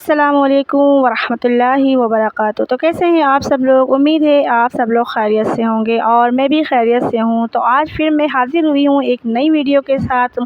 अस्सलामुअलैकुम वरहमतुल्लाहि वबरकातुहू। तो कैसे हैं आप सब लोग? उम्मीद है आप सब लोग खैरियत से होंगे और मैं भी खैरियत से हूँ। तो आज फिर मैं हाज़िर हुई हूँ एक नई वीडियो के साथ,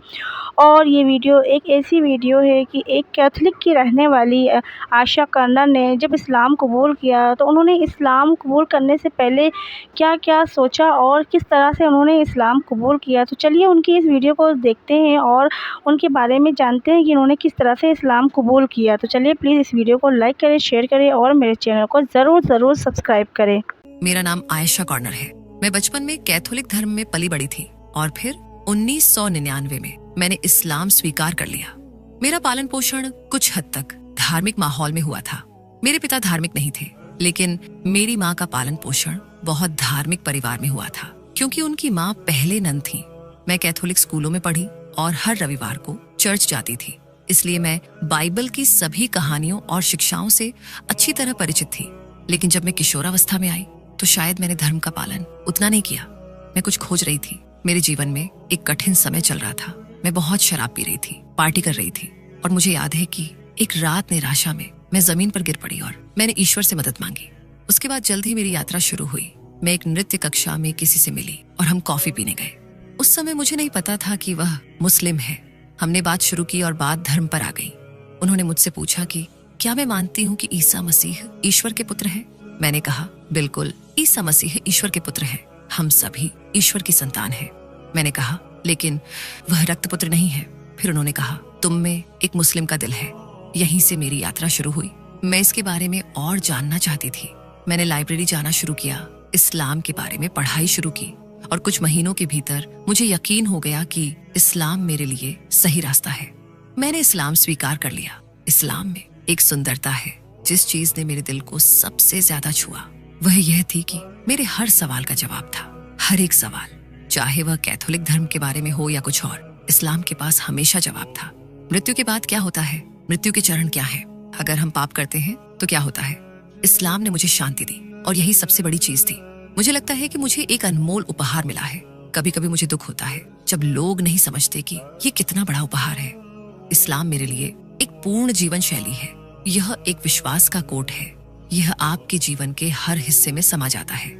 और ये वीडियो एक ऐसी वीडियो है कि एक कैथोलिक की रहने वाली आशा कर्नल ने जब इस्लाम कबूल किया तो उन्होंने इस्लाम कबूल करने से पहले क्या-क्या सोचा और किस तरह से उन्होंने इस्लाम कबूल किया। तो चलिए उनकी इस वीडियो को देखते हैं और उनके बारे में जानते हैं कि उन्होंने किस तरह से इस्लाम कबूल किया। तो चलिए प्लीज़ इस वीडियो को लाइक करें, शेयर करें और मेरे चैनल को ज़रूर सब्सक्राइब करें। मेरा नाम आयशा कॉर्नर है। मैं बचपन में कैथोलिक धर्म में पली बड़ी थी और फिर 1999 में मैंने इस्लाम स्वीकार कर लिया। मेरा पालन पोषण कुछ हद तक धार्मिक माहौल में हुआ था। मेरे पिता धार्मिक नहीं थे, लेकिन मेरी माँ का पालन पोषण बहुत धार्मिक परिवार में हुआ था, क्योंकि उनकी माँ पहले नन थी। मैं कैथोलिक स्कूलों में पढ़ी और हर रविवार को चर्च जाती थी, इसलिए मैं बाइबल की सभी कहानियों और शिक्षाओं से अच्छी तरह परिचित थी। लेकिन जब मैं किशोरावस्था में आई तो शायद मैंने धर्म का पालन उतना नहीं किया। मैं कुछ खोज रही थी। मेरे जीवन में एक कठिन समय चल रहा था। मैं बहुत शराब पी रही थी, पार्टी कर रही थी, और मुझे याद है कि एक रात निराशा में मैं जमीन पर गिर पड़ी और मैंने ईश्वर से मदद मांगी। उसके बाद जल्द ही मेरी यात्रा शुरू हुई। मैं एक नृत्य कक्षा में किसी से मिली और हम कॉफी पीने गए। उस समय मुझे नहीं पता था कि वह मुस्लिम है। हमने बात शुरू की और बात धर्म पर आ गई। उन्होंने मुझसे पूछा कि क्या मैं मानती हूँ कि ईसा मसीह ईश्वर के पुत्र है। मैंने कहा, बिल्कुल, ईसा मसीह ईश्वर के पुत्र है। हम सभी ईश्वर की संतान हैं। मैंने कहा, लेकिन वह रक्तपुत्र नहीं है। फिर उन्होंने कहा, तुम में एक मुस्लिम का दिल है। यहीं से मेरी यात्रा शुरू हुई। मैं इसके बारे में और जानना चाहती थी। मैंने लाइब्रेरी जाना शुरू किया, इस्लाम के बारे में पढ़ाई शुरू की, और कुछ महीनों के भीतर मुझे यकीन हो गया कि इस्लाम मेरे लिए सही रास्ता है। मैंने इस्लाम स्वीकार कर लिया। इस्लाम में एक सुंदरता है जिस चीज ने मेरे दिल को सबसे ज्यादा छुआ। वह यह थी कि मेरे हर सवाल का जवाब था। हर एक सवाल, चाहे वह कैथोलिक धर्म के बारे में हो या कुछ और, इस्लाम के पास हमेशा जवाब था। मृत्यु के बाद क्या होता है? मृत्यु के चरण क्या है? अगर हम पाप करते हैं तो क्या होता है? इस्लाम ने मुझे शांति दी, और यही सबसे बड़ी चीज थी। मुझे लगता है कि मुझे एक अनमोल उपहार मिला है। कभी कभी मुझे दुख होता है जब लोग नहीं समझते कि ये कितना बड़ा उपहार है। इस्लाम मेरे लिए एक पूर्ण जीवन शैली है। यह एक विश्वास का कोट है। यह आपके जीवन के हर हिस्से में समा जाता है।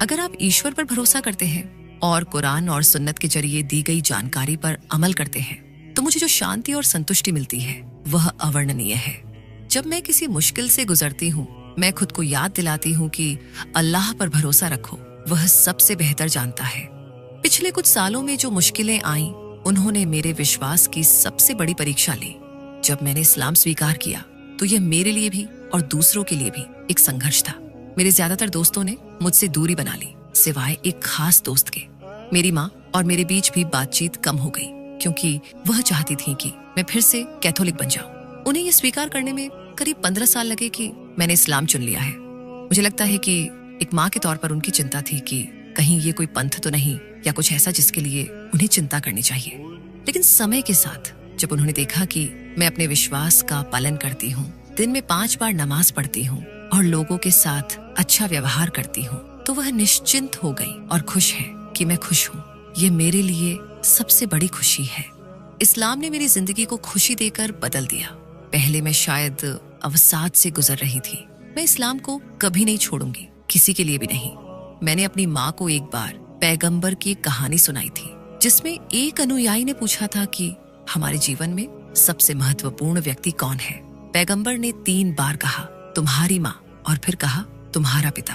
अगर आप ईश्वर पर भरोसा करते हैं और कुरान और सुन्नत के जरिए दी गई जानकारी पर अमल करते हैं, तो मुझे जो शांति और संतुष्टि मिलती है वह अवर्णनीय है। जब मैं किसी मुश्किल से गुजरती हूँ, मैं खुद को याद दिलाती हूँ कि अल्लाह पर भरोसा रखो, वह सबसे बेहतर जानता है। पिछले कुछ सालों में जो मुश्किलें आईं, उन्होंने मेरे विश्वास की सबसे बड़ी परीक्षा ली। जब मैंने इस्लाम स्वीकार किया तो यह मेरे लिए भी और दूसरों के लिए भी एक संघर्ष था। मेरे ज्यादातर दोस्तों ने मुझसे दूरी बना ली, सिवाय एक खास दोस्त के। मेरी माँ और मेरे बीच भी बातचीत कम हो गई, क्योंकि वह चाहती थी कि मैं फिर से कैथोलिक बन जाऊं। उन्हें यह स्वीकार करने में करीब 15 साल लगे कि मैंने इस्लाम चुन लिया है। मुझे लगता है कि एक माँ के तौर पर उनकी चिंता थी कि कहीं ये कोई पंथ तो नहीं या कुछ ऐसा जिसके लिए उन्हें चिंता करनी चाहिए। लेकिन समय के साथ जब उन्होंने देखा कि मैं अपने विश्वास का पालन करती हूँ, दिन में 5 बार नमाज पढ़ती हूँ और लोगों के साथ अच्छा व्यवहार करती हूँ, तो वह निश्चिंत हो गई और खुश है कि मैं खुश हूँ। ये मेरे लिए सबसे बड़ी खुशी है। इस्लाम ने मेरी जिंदगी को खुशी देकर बदल दिया। पहले मैं शायद अवसाद से गुजर रही थी। मैं इस्लाम को कभी नहीं छोड़ूंगी, किसी के लिए भी नहीं। मैंने अपनी माँ को एक बार पैगंबर की एक कहानी सुनाई थी, जिसमें एक अनुयायी ने पूछा था कि हमारे जीवन में सबसे महत्वपूर्ण व्यक्ति कौन है। पैगंबर ने 3 बार कहा, तुम्हारी माँ, और फिर कहा, तुम्हारा पिता।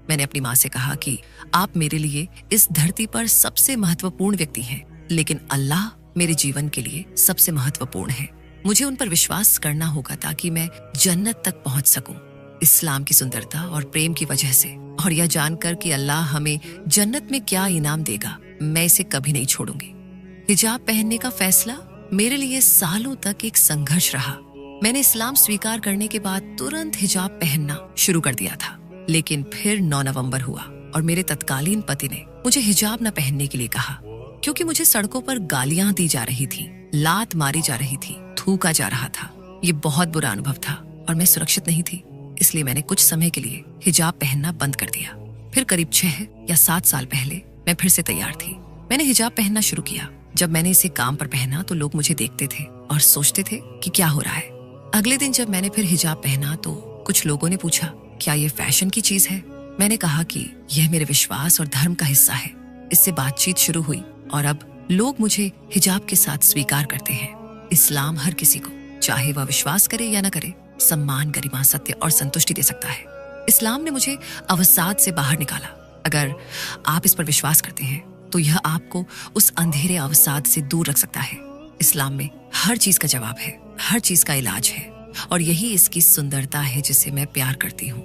मैंने अपनी माँ से कहा कि आप मेरे लिए इस धरती पर सबसे महत्वपूर्ण व्यक्ति हैं, लेकिन अल्लाह मेरे जीवन के लिए सबसे महत्वपूर्ण है। मुझे उन पर विश्वास करना होगा ताकि मैं जन्नत तक पहुंच सकूं, इस्लाम की सुंदरता और प्रेम की वजह से। और यह जानकर कि अल्लाह हमें जन्नत में क्या इनाम देगा, मैं इसे कभी नहीं छोड़ूंगी। हिजाब पहनने का फैसला मेरे लिए सालों तक एक संघर्ष रहा। मैंने इस्लाम स्वीकार करने के बाद तुरंत हिजाब पहनना शुरू कर दिया था, लेकिन फिर 9 नवंबर हुआ और मेरे तत्कालीन पति ने मुझे हिजाब न पहनने के लिए कहा, क्योंकि मुझे सड़कों पर गालियां दी जा रही थी, लात मारी जा रही थी, थूका जा रहा था। ये बहुत बुरा अनुभव था और मैं सुरक्षित नहीं थी, इसलिए मैंने कुछ समय के लिए हिजाब पहनना बंद कर दिया। फिर करीब 6 या 7 साल पहले मैं फिर से तैयार थी। मैंने हिजाब पहनना शुरू किया। जब मैंने इसे काम पर पहना तो लोग मुझे देखते थे और सोचते थे कि क्या हो रहा है। अगले दिन जब मैंने फिर हिजाब पहना तो कुछ लोगों ने पूछा, क्या ये फैशन की चीज है? मैंने कहा कि यह मेरे विश्वास और धर्म का हिस्सा है। इससे बातचीत शुरू हुई और अब लोग मुझे हिजाब के साथ स्वीकार करते हैं। इस्लाम हर किसी को, चाहे वह विश्वास करे या न करे, सम्मान, गरिमा, सत्य और संतुष्टि दे सकता है। इस्लाम ने मुझे अवसाद से बाहर निकाला। अगर आप इस पर विश्वास करते हैं तो यह आपको उस अंधेरे अवसाद से दूर रख सकता है। इस्लाम में हर चीज का जवाब है, हर चीज का इलाज है, और यही इसकी सुंदरता है जिसे मैं प्यार करती हूँ।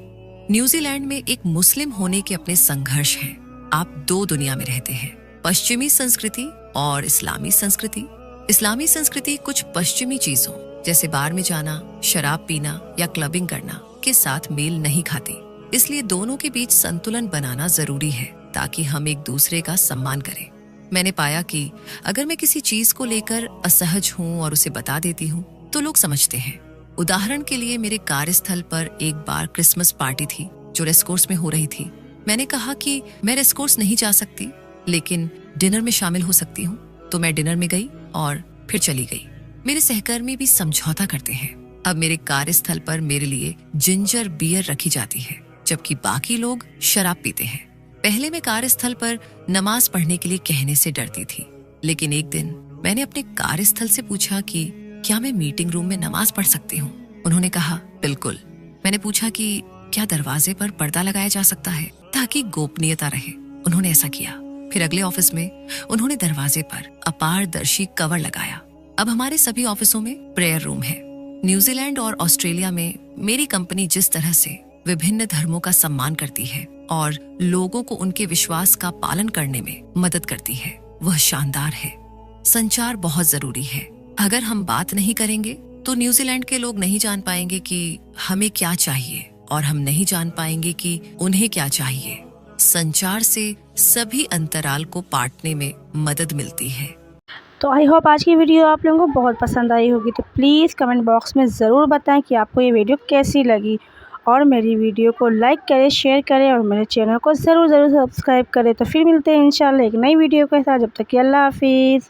न्यूजीलैंड में एक मुस्लिम होने के अपने संघर्ष हैं। आप दो दुनिया में रहते हैं, पश्चिमी संस्कृति और इस्लामी संस्कृति। इस्लामी संस्कृति कुछ पश्चिमी चीजों जैसे बार में जाना, शराब पीना या क्लबिंग करना के साथ मेल नहीं खाती। इसलिए दोनों के बीच संतुलन बनाना जरूरी है ताकि हम एक दूसरे का सम्मान करें। मैंने पाया कि अगर मैं किसी चीज को लेकर असहज हूँ और उसे बता देती हूँ तो लोग समझते हैं। उदाहरण के लिए मेरे कार्यस्थल पर एक बार क्रिसमस पार्टी थी जो रेसकोर्स में हो रही थी। मैंने कहा कि मैं रेसकोर्स नहीं जा सकती, लेकिन डिनर में शामिल हो सकती हूँ। तो मैं डिनर में गई और फिर चली गई। मेरे सहकर्मी भी समझौता करते हैं। अब मेरे कार्यस्थल पर मेरे लिए जिंजर बियर रखी जाती है, जबकि बाकी लोग शराब पीते हैं। पहले मैं कार्यस्थल पर नमाज पढ़ने के लिए कहने से डरती थी, लेकिन एक दिन मैंने अपने कार्यस्थल से पूछा कि क्या मैं मीटिंग रूम में नमाज पढ़ सकती हूँ। उन्होंने कहा, बिल्कुल। मैंने पूछा कि क्या दरवाजे पर पर्दा लगाया जा सकता है ताकि गोपनीयता रहे। उन्होंने ऐसा किया। फिर अगले ऑफिस में उन्होंने दरवाजे पर अपारदर्शी कवर लगाया। अब हमारे सभी ऑफिसों में प्रेयर रूम है। न्यूजीलैंड और ऑस्ट्रेलिया में मेरी कंपनी जिस तरह से विभिन्न धर्मों का सम्मान करती है और लोगों को उनके विश्वास का पालन करने में मदद करती है, वह शानदार है। संचार बहुत जरूरी है। अगर हम बात नहीं करेंगे तो न्यूजीलैंड के लोग नहीं जान पाएंगे कि हमें क्या चाहिए, और हम नहीं जान पाएंगे कि उन्हें क्या चाहिए। संचार से सभी अंतराल को पाटने में मदद मिलती है। तो आई होप आज की वीडियो आप लोगों को बहुत पसंद आई होगी। तो प्लीज़ कमेंट बॉक्स में ज़रूर बताएं कि आपको ये वीडियो कैसी लगी, और मेरी वीडियो को लाइक करें, शेयर करें और मेरे चैनल को ज़रूर सब्सक्राइब करें। तो फिर मिलते हैं इंशाल्लाह एक नई वीडियो के साथ। जब तक कि अल्लाह हाफिज़।